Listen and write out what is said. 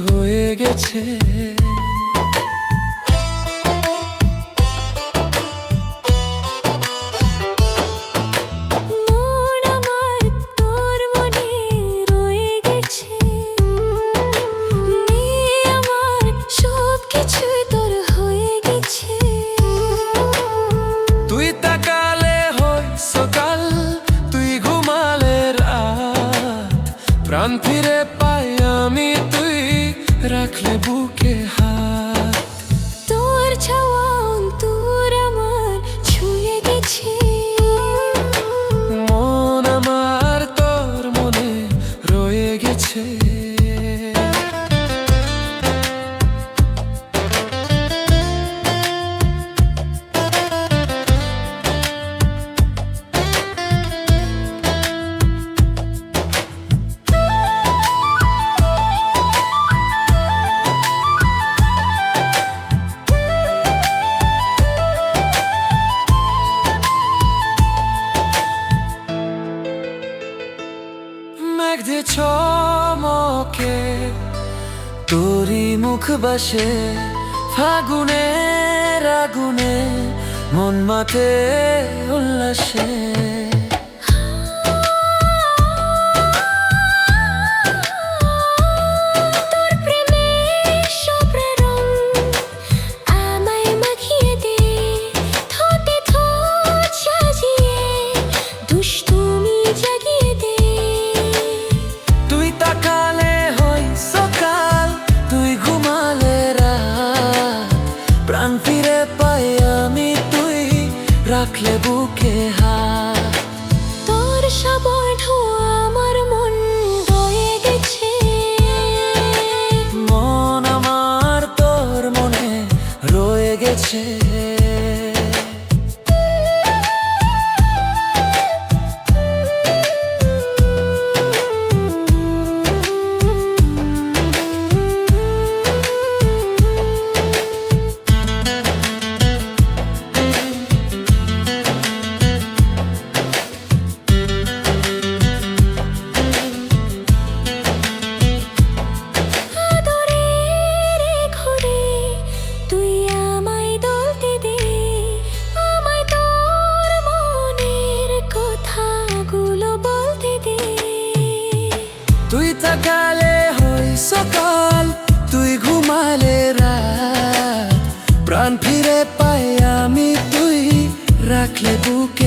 হয়ে গেছে। তুই তাকালে হয় সকাল, তুই ঘুমালে রাত, প্রাণ ফিরে পাই আমি তুই রাখলে বুকে হাত। তোর ছাওয়া অন্তর আমার ছুঁয়ে গেছে, মন আমার তোর মনে রয়ে গেছে। মেঘে চমকে তোরি মুখ বাসে, ফাগুনের আগুনে মন মাতে উল্লাসে। তোর প্রেমে সব রং আমায় মাখিয়ে দে, ঠোঁটে ঠোঁট সাজিয়ে দুষ্টুমি জাগিয়ে দে। তুই তাকালে হয় সকাল, তুই ঘুমালে রাত, প্রাণ ফিরে পাই আমি তুই রাখলে বুকে হাত। তোর সাবর্ণ আমার মন রয়ে গেছে, মন আমার তোর মনে রয়ে গেছে। আদরের ঘরে তুই আমায় দলতে দে, আমায় তোর মনের কথাগুলো বলতে দে। তুই তাকালে হয় সকাল, তুই ঘুমালে রাত, প্রাণ ফিরে পাই আমি তুই রাখলে বুকে